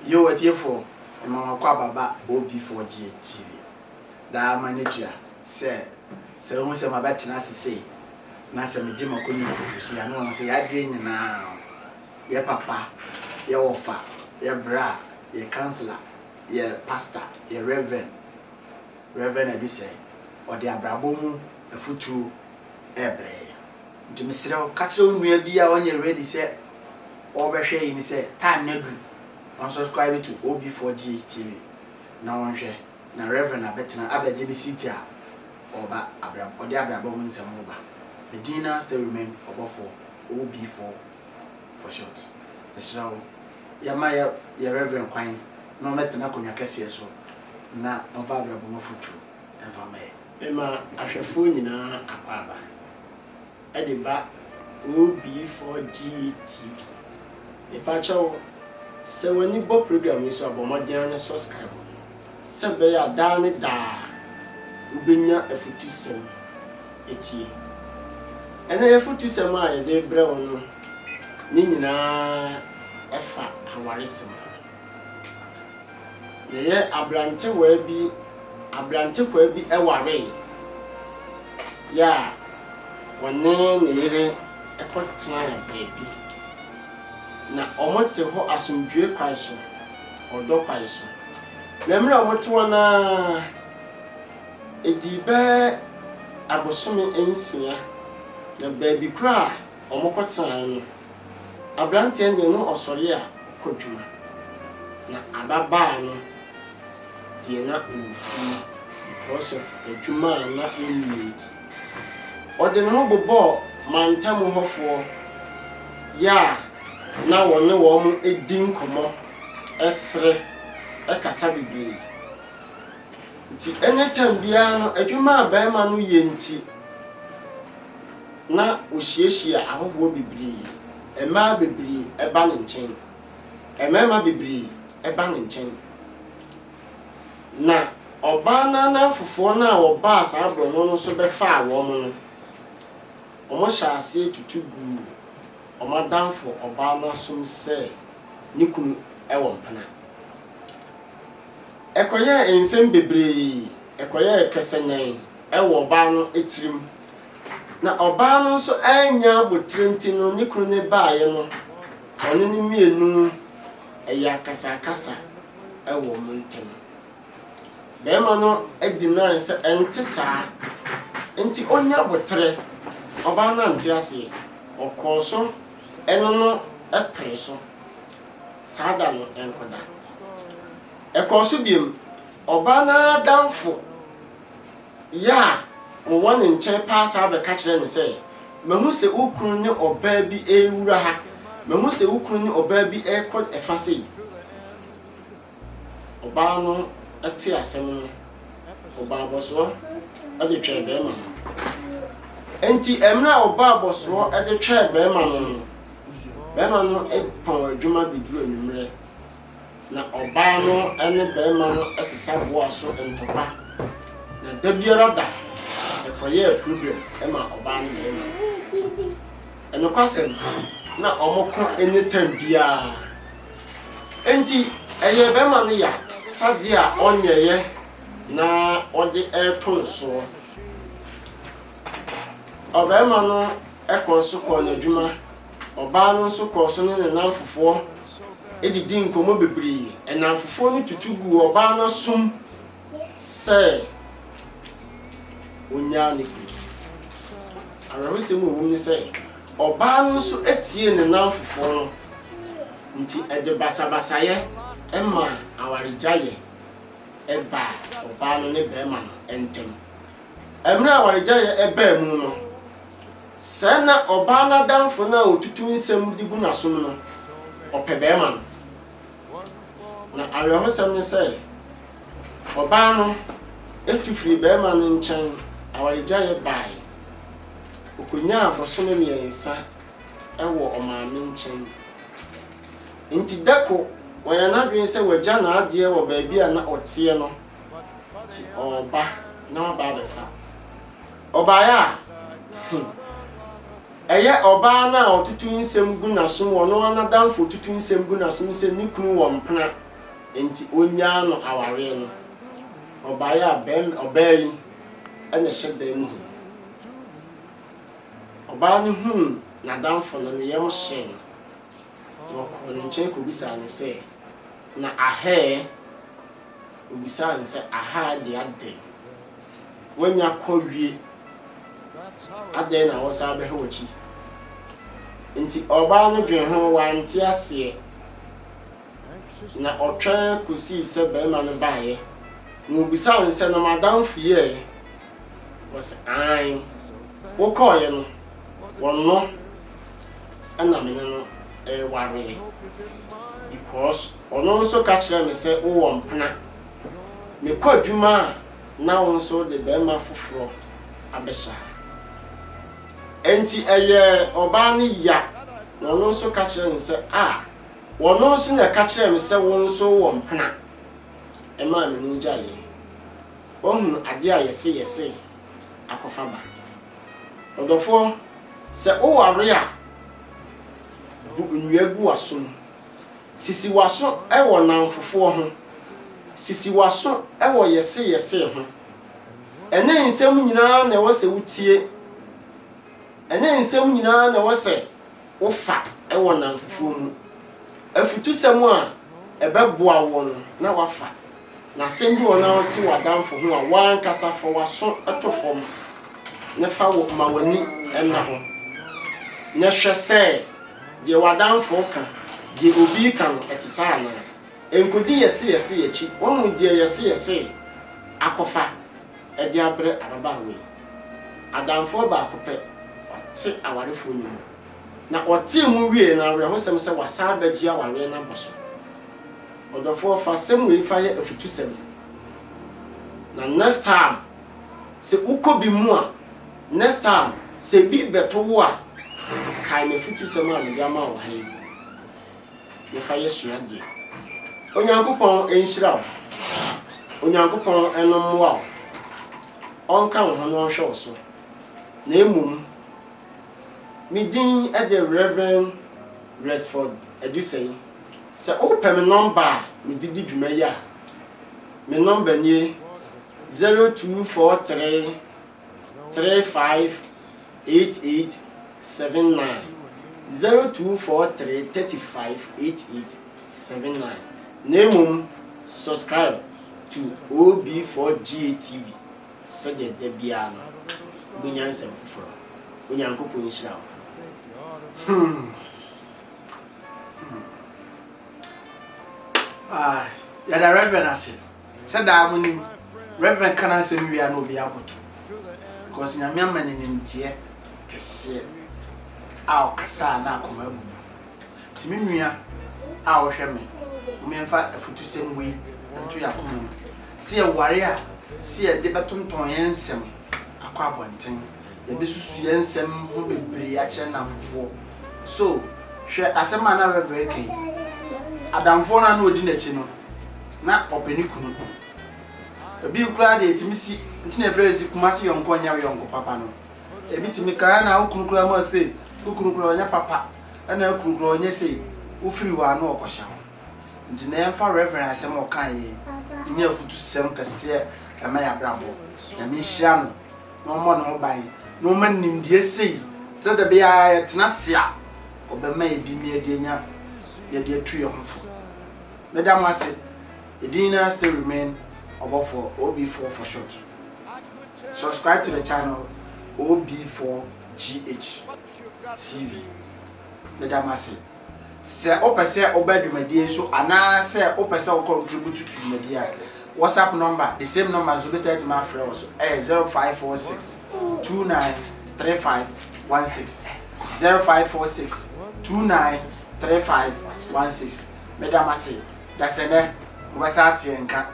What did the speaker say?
Yo, what you for? Mamma Quababa, OB4G TV. Da manager said, so almost my better as say, Nasa Jim Okuni, see, I know, say, I didn't now. Your papa, your offer, your bra, your counselor, your pastor, your reverend, I do say, or the Abrabomu, a futu, ebre. To Mr. Catching will be on your ready set, oversharing, say, time no do. Unsubscribe to OB4G TV. Now one share. Na Reverend Abetina Abedini City or the Abrabom in Samoba. The Gina still remain above for OB4 for short. The show Yamaya, your Reverend Quine, no matter na Kunya Cassia so. Na unfavorable futu and for me. Emma, I shall phone in Aquaba. Ediba OB4G TV. The patcho. So when you book program, you saw Bomadiana subscribe. Sabe a dane da Ubinya a futusem eti. And a futusem I de brown Nina Efa Hawarism. The year Abrante will be a worry. Ya one name a quarter baby. Na omote ho asomdwe kwan so odo kwan so na mra omote wona edibe abosome ensia na baby kra omokotan no abrante ne no osori a kodwuma na ababa no die na ufu because of edwuma na emit ode no bobo mantam hofo ya na wone wo mu edin komo esre ekasa bibi nti anytime bia no adwuma abaema no ye nti na ohiehyia ahoho bibiri ema bibiri eba ne nchen emema bibiri eba ne nchen na oba na fofo na oba asa abro no so befa awo mu no omo hyase tutugu Omadanfo Obama sum say Nikun Ewampana. Ekoye ensem bebre, ekoye kesenyen, ewo bano etrim. Na obano so anya botrenti no Nikun ne baaye no. One ni mienu eya kasa ewo montem. Bema no edina se ente saa. Enti onya botre obano ante ase. Okoso eno epreso sada no enkoda ekoso biem oba na danfo ya wo won nche pass abe ka kire ne say mehu se ukunu ne oba bi ewura ha mehu se ukunu ne oba bi ekod efa sei oba no ati asem no oba boso ade twa be ma enti emna oba boso ade twa be ma no bema no epon adwuma biduru enumre na oba no ene bema no esesa boa so entopa na dabiara da ekoye problem ema oba no bema eno kwasem na omoko anytime bia enti eye bema no ya sadia onyeye na ode eton so obema no ekonso ko na adwuma oba no so koso ne nanfofo edidi nkomo bebri enanfofo no tutugu oba no sum se onya ne ku arahose mu wum ni se oba no so etie ne nanfofo no nti ede basabasaye emma awarijaye eba oba no ne bema no entem emra awarijaye eba mu no sana obana danfo na otutu nsem digu na som no opebema no na areho sem ne say obano etufiri bema no nchen awarijaye bai okunya abosome miensa ewo omame nchen nti dako wayana dwen se waja na ade wo baabi a na otie no ti oba na oba befa oba ya eye obana otutu nsem gu na som wono anadanfo otutu nsem gu na som se nikunu wo mpena enti onya no aware no obaya ben obayi ene hyede mu oba ni hu na damfo no ne yem hye no ko ne nche ko bisa ne se na ahe obisa ne se aha de ade wanya kowie ade na wosa be he wachi nti oba no dwen ho wanti ase na otwa kosi se be ma no baaye na obisa ne se no madamfo ye was ai wo koye no wonno ana me no ware because ono nso ka kire me se wo mpena me kwadwuma na wo nso de be ma foforo abesha enti eye oba ni ya ono nso ka kire me se wono nso na ka kire me se wo nso wo mpena ma me no jaye ohun ade a yese akofa ba odofo se o ware a bu nnuagu aso sisi waso wo namfofo ho sisi waso wo yese ho ene nsem nyina na wo se wutie ene nsem nyina na wo se wo fa wo namfofo mu afutu sem a ebeboa wo no na wafa na sendi wona oti wadamfo ho a wan kasa fo waso atofom ne fa wo mawani enna ho ne hwese je wadamfo ka je obi kan etisa na enkodi yesi yachi won je yesi akofa e di abre ababa we adamfo ba akopɛ wate awarefo ni na ɔte mu wie na awre ho sem se wasa bagye aware na boso odofo fa sem we fa ye afutu sem na next time se ukobi mu a next time se bi beto wo a kai me futu sem a me gama wa he me fa ye suade onyankopon enhyira onyankopon enom wa onka ho no hwe so na emum midin e the Reverend Resford Edusei se open me number me didi dwuma ya me number ni 0243 35 8879 0243 35 8879 Nemum subscribe to OB4GA TV said the biano bunyan sem fufuro onyankopon nhyira ya da Reverend ase said da amuni Reverend kana sem wi ana obi akoto because nyame amane nimtie kese a okasa na akoma abubu timi nwia a wo hwe me memfa afutu sem wi nto yakoma se ya ware a se ya de betonton yensem akwa abonten ya de susu yensem ho bebre ya kire na fofo so hwe asema na Reverend kai adamfo na odi na chi no na openi kunu ebi kura de etimisi ntina frezi kumasi yonko nya yonko papa no ebi timika na okunukura ma se okunukura onya papa na okunukura onya se ofiri wa na okosha ho ntina yemfa Reverend asem okan yi nya futu sem kase ama ya brabo na mi hia no no mo no ban no man nimdie sei so da bia ya tenasia obema ebi mi adenya ya de atu ye hofo madam ase edina still remain above for OB4 for short. Subscribe to the channel OB4GH TV. Madam ase se opese obadumadi so ana se opese o contribute to media WhatsApp number the same number so better to my friend also 0546 293516 0546 293516 Madam ase that's ene mobasa tie nka